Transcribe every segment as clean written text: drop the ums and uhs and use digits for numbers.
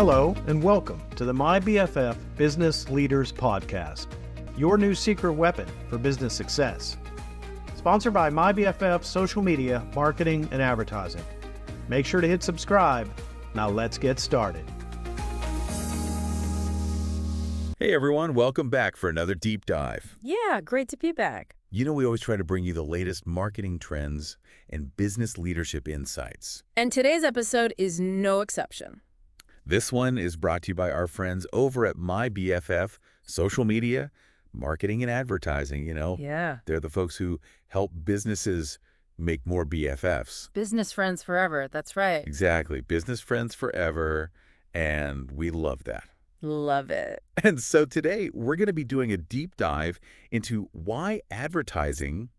Hello, and welcome to the My BFF Business Leaders Podcast, your new secret weapon for business success. Sponsored by My BFF Social Media, Marketing, and Advertising. Make sure to hit subscribe. Now let's get started. Hey everyone, welcome back for another deep dive. Yeah, great to be back. You know, we always try to bring you the latest marketing trends and business leadership insights. And today's episode is no exception. This one is brought to you by our friends over at My BFF Social Media, Marketing and Advertising. You know, they're the folks who help businesses make more BFFs. Business friends forever, that's right. Exactly. Business friends forever, and we love that. Love it. And so today, we're going to be doing a deep dive into why advertising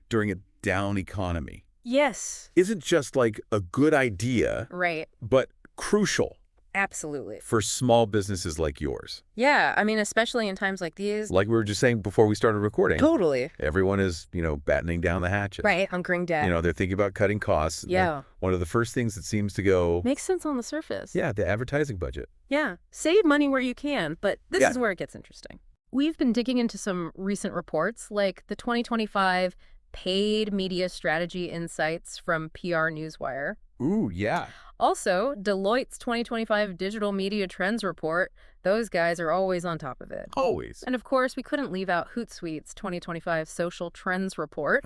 during a down economy Yes. isn't just like a good idea, Right. but crucial Absolutely. for small businesses like yours. Yeah, I mean, especially in times like these. Like we were just saying before we started recording. Totally. Everyone is, battening down the hatches. Right, hunkering down. They're thinking about cutting costs. Yeah. One of the first things that seems to go, Makes sense on the surface. yeah, the advertising budget. Yeah. Save money where you can, but this is where it gets interesting. We've been digging into some recent reports, like the 2025 Paid Media Strategy Insights from PR Newswire. Ooh, yeah. Also, Deloitte's 2025 Digital Media Trends Report. Those guys are always on top of it. Always. And of course, we couldn't leave out Hootsuite's 2025 Social Trends Report.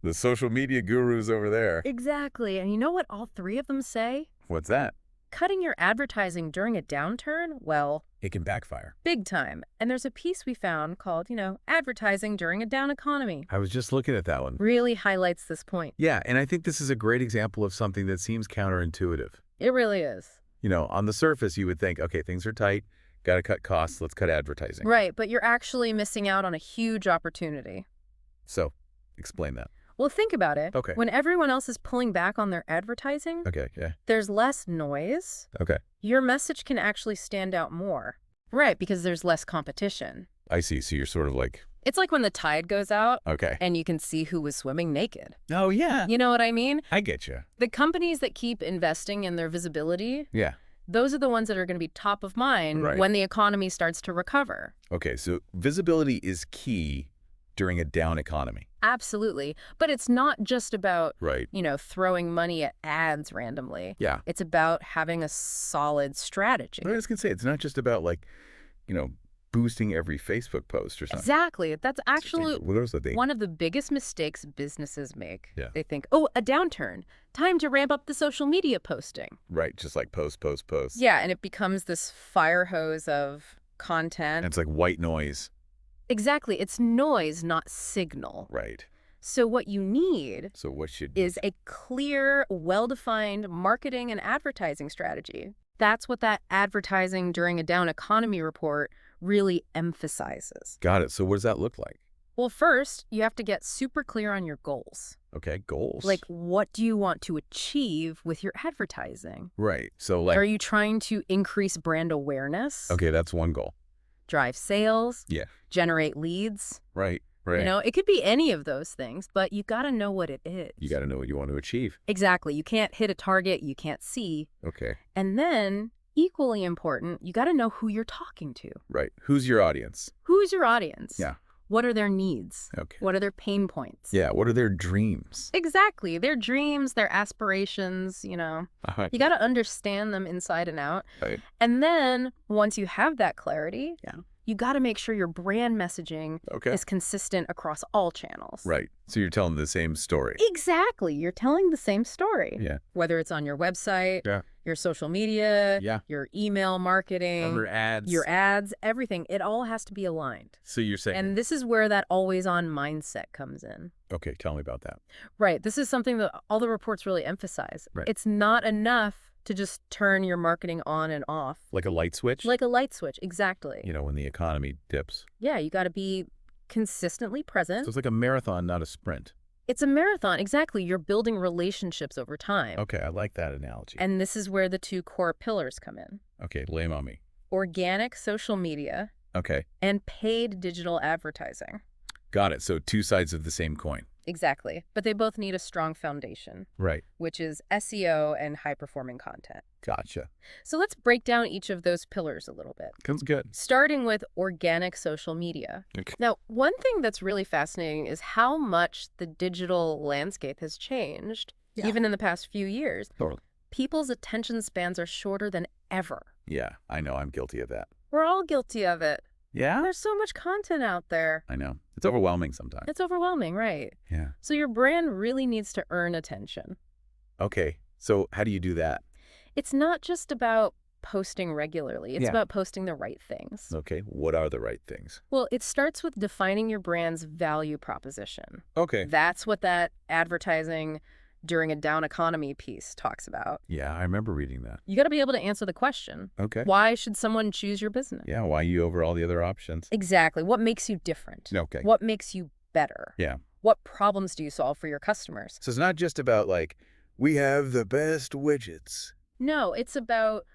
The social media gurus over there. Exactly. And you know what all three of them say? What's that? Cutting your advertising during a downturn? Well, It can backfire. big time. And there's a piece we found called, Advertising During a Down Economy. I was just looking at that one. Really highlights this point. Yeah, and I think this is a great example of something that seems counterintuitive. It really is. On the surface, you would think, okay, things are tight, got to cut costs, let's cut advertising. Right, but you're actually missing out on a huge opportunity. So, explain that. Well, think about it. Okay. When everyone else is pulling back on their advertising, Okay, yeah. there's less noise. Okay. Your message can actually stand out more. Right, because there's less competition. I see. So you're sort of like, It's like when the tide goes out okay. and you can see who was swimming naked. Oh, yeah. You know what I mean? I get you. The companies that keep investing in their visibility, Yeah. those are the ones that are going to be top of mind Right. when the economy starts to recover. Okay, so visibility is key during a down economy. Absolutely. But it's not just about, Right. throwing money at ads randomly. Yeah. It's about having a solid strategy. I was going to say, it's not just about like, boosting every Facebook post or something. Exactly. That's actually What else are they? one of the biggest mistakes businesses make. Yeah. They think, oh, a downturn. Time to ramp up the social media posting. Right, just like post. Yeah, and it becomes this fire hose of content. And it's like white noise. Exactly. It's noise, not signal. Right. So what you need So what should is a clear, well-defined marketing and advertising strategy. That's what that advertising during a down economy report really emphasizes. Got it. So what does that look like? Well, first, you have to get super clear on your goals. Okay, goals. Like, what do you want to achieve with your advertising? Right. So like, Are you trying to increase brand awareness? okay, that's one goal. Drive sales? Yeah. Generate leads? Right. It could be any of those things, but you got to know what it is. You got to know what you want to achieve. Exactly. You can't hit a target you can't see. Okay. And then, equally important, you got to know who you're talking to. Right. Who's your audience? Who's your audience? Yeah. What are their needs? Okay. What are their pain points? Yeah. What are their dreams? Exactly. Their dreams, their aspirations, You got to understand them inside and out. Right. And then, once you have that clarity, Yeah. you got to make sure your brand messaging Okay. is consistent across all channels. Right. So you're telling the same story. Exactly. You're telling the same story. Yeah. Whether it's on your website, Yeah. your social media, Yeah. your email marketing, Or ads. your ads, everything. It all has to be aligned. So you're saying. And this is where that always-on mindset comes in. Okay. Tell me about that. Right. This is something that all the reports really emphasize. Right. It's not enough to just turn your marketing on and off. Like a light switch? Like a light switch. Exactly. when the economy dips. Yeah, you got to be consistently present. So it's like a marathon, not a sprint. It's a marathon. Exactly. You're building relationships over time. Okay. I like that analogy. And this is where the two core pillars come in. Okay. Lay 'em on me. Organic social media Okay. and paid digital advertising. Got it. So two sides of the same coin. Exactly. But they both need a strong foundation. Right. Which is SEO and high-performing content. Gotcha. So let's break down each of those pillars a little bit. Sounds good. Starting with organic social media. Okay. Now, one thing that's really fascinating is how much the digital landscape has changed, even in the past few years. Totally. People's attention spans are shorter than ever. Yeah, I know. I'm guilty of that. We're all guilty of it. Yeah? There's so much content out there. I know. It's overwhelming sometimes. It's overwhelming, right? Yeah. So your brand really needs to earn attention. Okay. So how do you do that? It's not just about posting regularly. It's about posting the right things. Okay. What are the right things? Well, it starts with defining your brand's value proposition. Okay. That's what that advertising during a down economy piece talks about. Yeah, I remember reading that. You got to be able to answer the question. Okay. Why should someone choose your business? Yeah, why you over all the other options? Exactly. What makes you different? Okay. What makes you better? Yeah. What problems do you solve for your customers? So it's not just about like, we have the best widgets. No, it's about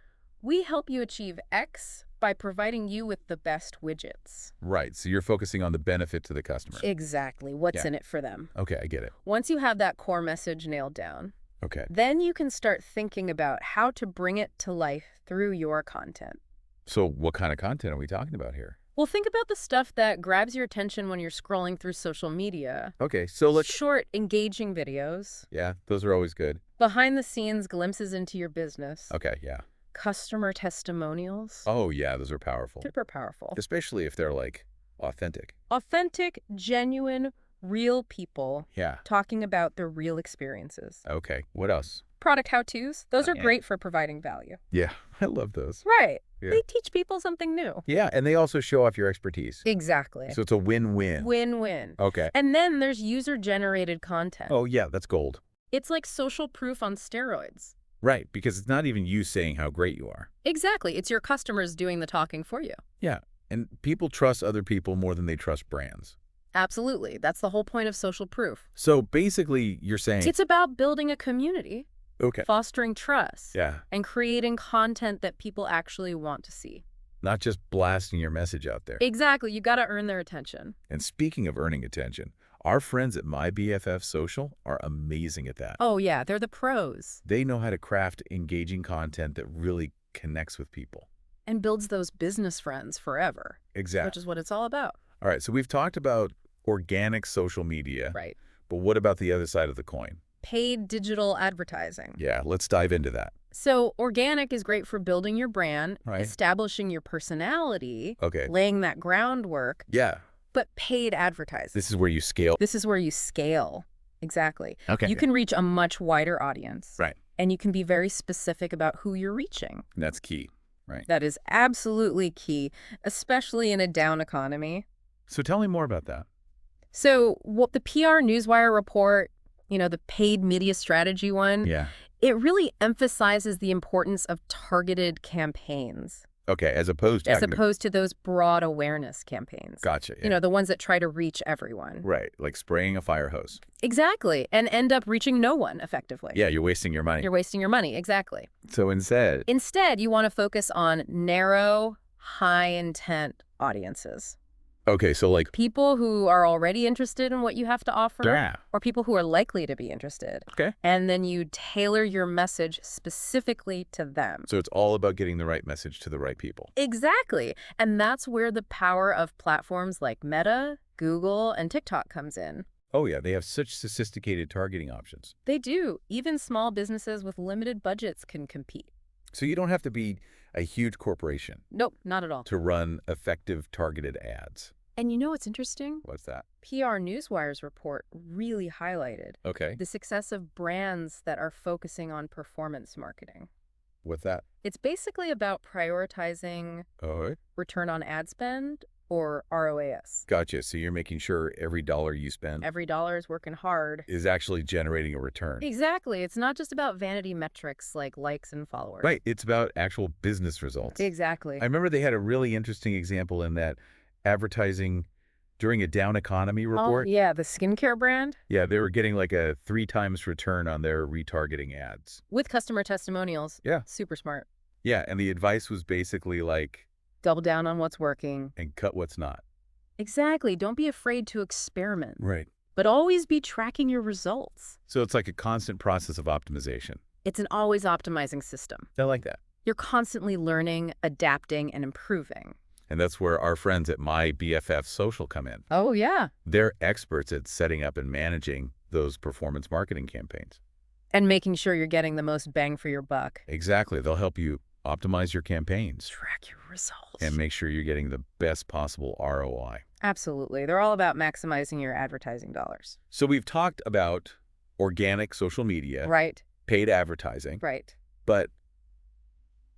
we help you achieve X by providing you with the best widgets. Right. So you're focusing on the benefit to the customer. Exactly. What's in it for them? Okay, I get it. Once you have that core message nailed down, okay, then you can start thinking about how to bring it to life through your content. So what kind of content are we talking about here? Well, think about the stuff that grabs your attention when you're scrolling through social media. Okay, so let's... Short, engaging videos. Yeah, those are always good. Behind-the-scenes glimpses into your business. Okay, yeah. Customer testimonials. Oh, yeah, those are powerful. Super powerful. Especially if they're, like, authentic. Authentic, genuine, real people. Yeah. Talking about their real experiences. Okay, what else? Product how-tos. Those are great for providing value. Yeah, I love those. Right. Yeah. They teach people something new. Yeah, and they also show off your expertise. Exactly. So it's a win-win. Win-win. Okay. And then there's user-generated content. Oh, yeah, that's gold. It's like social proof on steroids. Right, because it's not even you saying how great you are. Exactly. It's your customers doing the talking for you. Yeah, and people trust other people more than they trust brands. Absolutely. That's the whole point of social proof. So basically, you're saying... It's about building a community. Okay. Fostering trust. Yeah. And creating content that people actually want to see. Not just blasting your message out there. Exactly. You got to earn their attention. And speaking of earning attention, our friends at MyBFF Social are amazing at that. Oh, yeah. They're the pros. They know how to craft engaging content that really connects with people. And builds those business friends forever. Exactly. Which is what it's all about. All right. So we've talked about organic social media. Right. But what about the other side of the coin? Paid digital advertising. Yeah, let's dive into that. So organic is great for building your brand, right. Establishing your personality, okay. Laying that groundwork. Yeah. But paid advertising. This is where you scale. This is where you scale. Exactly. Okay. You can reach a much wider audience. Right. And you can be very specific about who you're reaching. And that's key, right? That is absolutely key, especially in a down economy. So tell me more about that. So what the PR Newswire report, you know, the paid media strategy one, it really emphasizes the importance of targeted campaigns. Okay, as opposed to those broad awareness campaigns. Gotcha. Yeah. You know, the ones that try to reach everyone. Right, like spraying a fire hose. Exactly, and end up reaching no one effectively. Yeah, you're wasting your money. You're wasting your money, exactly. So instead, you want to focus on narrow, high-intent audiences. Okay, so like... people who are already interested in what you have to offer, or people who are likely to be interested. Okay. And then you tailor your message specifically to them. So it's all about getting the right message to the right people. Exactly. And that's where the power of platforms like Meta, Google, and TikTok comes in. Oh, yeah, they have such sophisticated targeting options. They do. Even small businesses with limited budgets can compete. So you don't have to be a huge corporation. Nope, not at all. To run effective targeted ads. And you know what's interesting? What's that? PR Newswire's report really highlighted the success of brands that are focusing on performance marketing. What's that? It's basically about prioritizing return on ad spend, or ROAS. Gotcha. So you're making sure every dollar you spend... every dollar is working hard. ...is actually generating a return. Exactly. It's not just about vanity metrics like likes and followers. Right. It's about actual business results. Exactly. I remember they had a really interesting example in that advertising during a down economy report. Oh, yeah, the skincare brand. Yeah, they were getting like a 3 times return on their retargeting ads. With customer testimonials. Yeah. Super smart. Yeah, and the advice was basically like... double down on what's working. And cut what's not. Exactly. Don't be afraid to experiment. Right. but always be tracking your results. So it's like a constant process of optimization. It's an always optimizing system. I like that. You're constantly learning, adapting, and improving. And that's where our friends at My BFF Social come in. Oh, yeah. They're experts at setting up and managing those performance marketing campaigns. And making sure you're getting the most bang for your buck. Exactly. They'll help you optimize your campaigns. Track your results. And make sure you're getting the best possible ROI. Absolutely. They're all about maximizing your advertising dollars. So we've talked about organic social media, Right. paid advertising, Right. but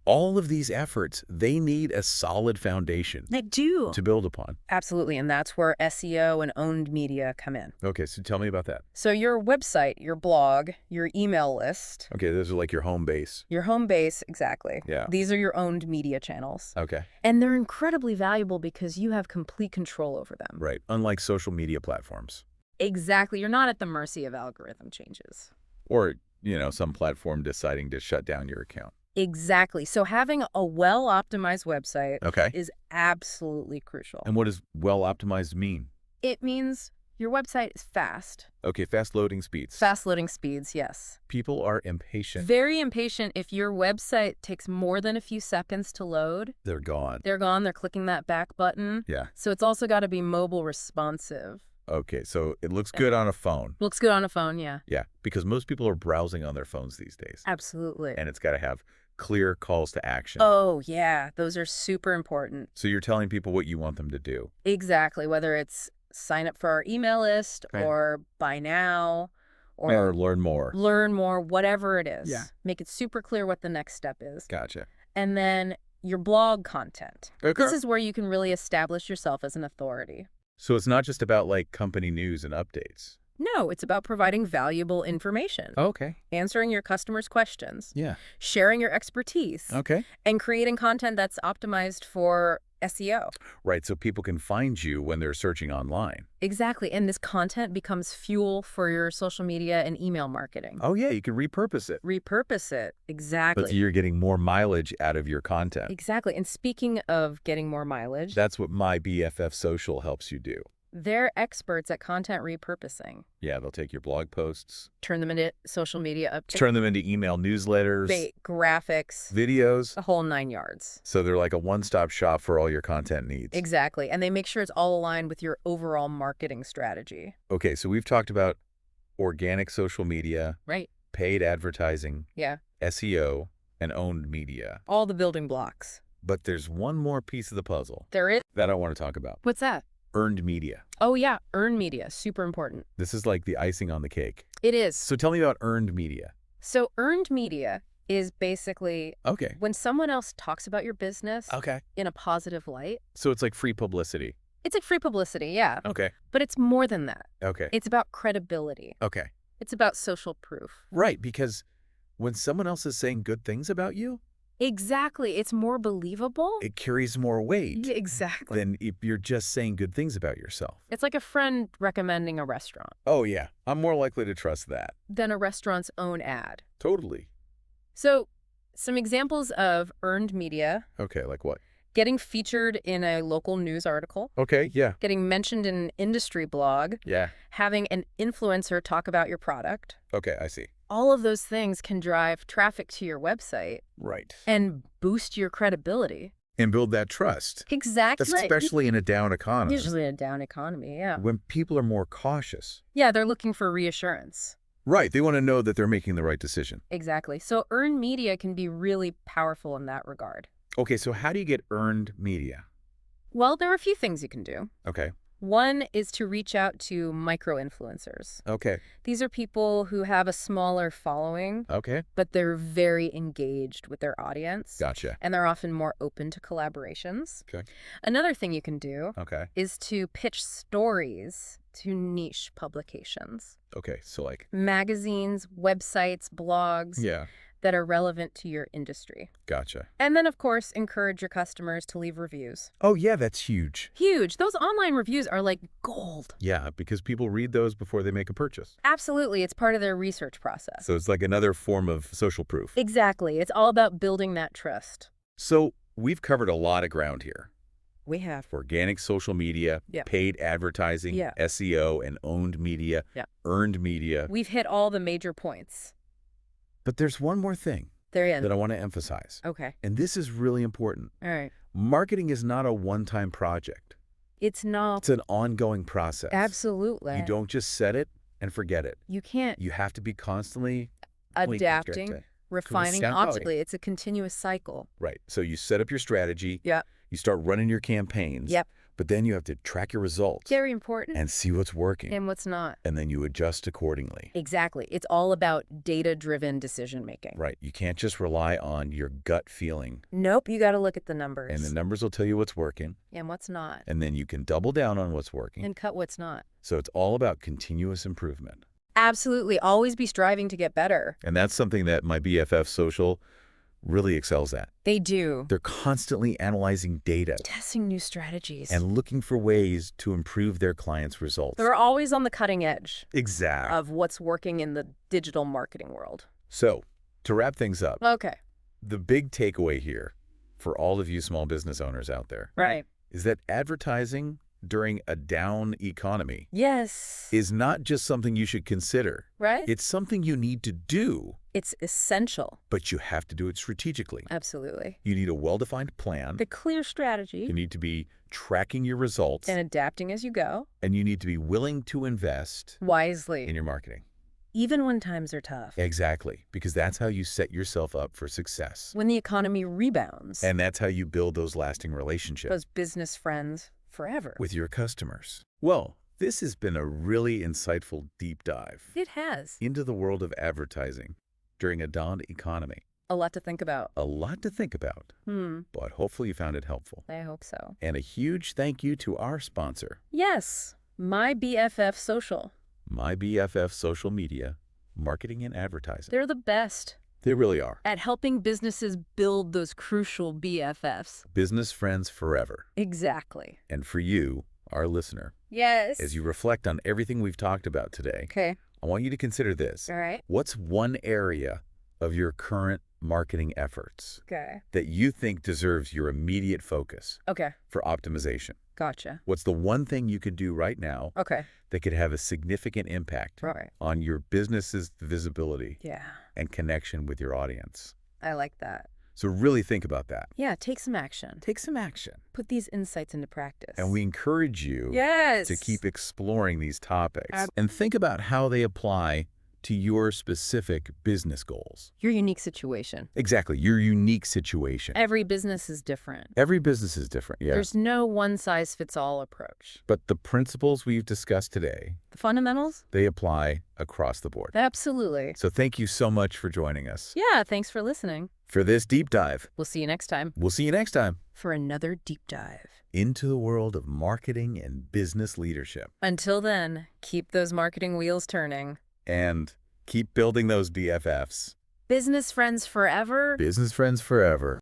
all of these efforts, they need a solid foundation. They do. To build upon. Absolutely. And that's where SEO and owned media come in. Okay, so tell me about that. So your website, your blog, your email list. Okay, those are like your home base. Your home base, exactly. Yeah. These are your owned media channels. Okay. And they're incredibly valuable because you have complete control over them. Right, unlike social media platforms. Exactly. You're not at the mercy of algorithm changes. Or, some platform deciding to shut down your account. Exactly. So having a well-optimized website is absolutely crucial. And what does well-optimized mean? It means your website is fast. Okay, fast loading speeds. Fast loading speeds, yes. People are impatient. Very impatient. If your website takes more than a few seconds to load, They're gone. they're gone. They're clicking that back button. Yeah. So it's also got to be mobile responsive. Okay, so it looks good on a phone. Looks good on a phone, yeah. Yeah, because most people are browsing on their phones these days. Absolutely. And it's got to have clear calls to action. Oh, yeah. Those are super important. So you're telling people what you want them to do. Exactly. Whether it's sign up for our email list or buy now Or learn more. Learn more, whatever it is. Yeah. Make it super clear what the next step is. Gotcha. And then your blog content. Okay. This is where you can really establish yourself as an authority. So it's not just about like company news and updates. No, it's about providing valuable information. Okay. Answering your customers' questions. Yeah. Sharing your expertise. Okay. And creating content that's optimized for SEO. Right, so people can find you when they're searching online. Exactly, and this content becomes fuel for your social media and email marketing. Oh yeah, you can repurpose it. Repurpose it, exactly. But you're getting more mileage out of your content. Exactly, and speaking of getting more mileage, That's what My BFF Social helps you do. they're experts at content repurposing. Yeah, they'll take your blog posts, Turn them into social media updates. turn them into email newsletters, graphics, videos. the whole 9 yards. So they're like a one-stop shop for all your content needs. Exactly, and they make sure it's all aligned with your overall marketing strategy. Okay, so we've talked about organic social media, Right. paid advertising, Yeah, SEO, and owned media. all the building blocks. But there's one more piece of the puzzle There is. that I want to talk about. What's that? Earned media. Oh, yeah, earned media, super important. This is like the icing on the cake. It is. So tell me about earned media. So earned media is basically Okay. when someone else talks about your business Okay. in a positive light. So it's like free publicity. It's like free publicity, yeah. Okay. But it's more than that. Okay. It's about credibility. Okay. It's about social proof. Right, because when someone else is saying good things about you, Exactly. It's more believable. it carries more weight Yeah, exactly. than if you're just saying good things about yourself. It's like a friend recommending a restaurant Oh, yeah. I'm more likely to trust that. than a restaurant's own ad. Totally. So some examples of earned media: Okay, like what? getting featured in a local news article, Okay, yeah. getting mentioned in an industry blog, Yeah. having an influencer talk about your product. Okay, I see. All of those things can drive traffic to your website Right. and boost your credibility. And build that trust. Exactly. Especially in a down economy. Usually in a down economy, yeah. When people are more cautious. Yeah, they're looking for reassurance. Right, they want to know that they're making the right decision. Exactly. So earned media can be really powerful in that regard. Okay, so how do you get earned media? Well, there are a few things you can do. Okay. One is to reach out to micro-influencers. Okay. These are people who have a smaller following, Okay. but they're very engaged with their audience. Gotcha. And they're often more open to collaborations. Okay. Another thing you can do Okay. is to pitch stories to niche publications. Okay, so like. Magazines, websites, blogs Yeah. that are relevant to your industry. Gotcha. And then, of course, encourage your customers to leave reviews. Oh, yeah, that's huge. Huge. Those online reviews are like gold. Yeah, because people read those before they make a purchase. Absolutely. It's part of their research process. So it's like another form of social proof. Exactly. It's all about building that trust. So we've covered a lot of ground here. We have. Organic social media, paid advertising, SEO, and owned media, earned media. We've hit all the major points. But there's one more thing that I want to emphasize. Okay. And this is really important. All right. Marketing is not a one-time project. It's not. It's an ongoing process. Absolutely. You don't just set it and forget it. You can't. You have to be constantly adapting, refining. Optically, it's a continuous cycle. Right. So you set up your strategy. Yeah. You start running your campaigns. Yep. But then you have to track your results. Very important. And see what's working. And what's not. And then you adjust accordingly. Exactly. It's all about data-driven decision-making. Right. You can't just rely on your gut feeling. Nope. You got to look at the numbers. And the numbers will tell you what's working. And what's not. And then you can double down on what's working. And cut what's not. So it's all about continuous improvement. Absolutely. Always be striving to get better. And that's something that My BFF Social really excels at. They do. They're constantly analyzing data. Testing new strategies. And looking for ways to improve their clients' results. They're always on the cutting edge. Exactly. Of what's working in the digital marketing world. So, to wrap things up. Okay. The big takeaway here for all of you small business owners out there. Right. Is that advertising during a down economy. Yes. Is not just something you should consider. Right. It's something you need to do. It's essential. But you have to do it strategically. Absolutely. You need a well-defined plan. The clear strategy. You need to be tracking your results. And adapting as you go. And you need to be willing to invest wisely in your marketing. Even when times are tough. Exactly. Because that's how you set yourself up for success. When the economy rebounds. And that's how you build those lasting relationships. Those business friends forever. With your customers. Well, this has been a really insightful deep dive. It has. Into the world of advertising during a downed economy. A lot to think about. A lot to think about. But hopefully you found it helpful. I hope so. And a huge thank you to our sponsor. Yes. My BFF Social. My BFF Social Media, Marketing and Advertising. They're the best. They really are. At helping businesses build those crucial BFFs. Business friends forever. Exactly. And for you, our listener. Yes. As you reflect on everything we've talked about today. Okay. I want you to consider this. All right. What's one area of your current marketing efforts that you think deserves your immediate focus for optimization? Gotcha. What's the one thing you could do right now that could have a significant impact on your business's visibility and connection with your audience? I like that. So really think about that. Yeah, take some action. Take some action. Put these insights into practice. And we encourage you to keep exploring these topics and think about how they apply to your specific business goals. Your unique situation. Exactly, your unique situation. Every business is different. Every business is different, yeah. There's no one-size-fits-all approach. But the principles we've discussed today, the fundamentals, they apply across the board. Absolutely. So thank you so much for joining us. Yeah, thanks for listening. For this deep dive. We'll see you next time. We'll see you next time. For another deep dive. Into the world of marketing and business leadership. Until then, keep those marketing wheels turning. And keep building those BFFs. Business friends forever. Business friends forever.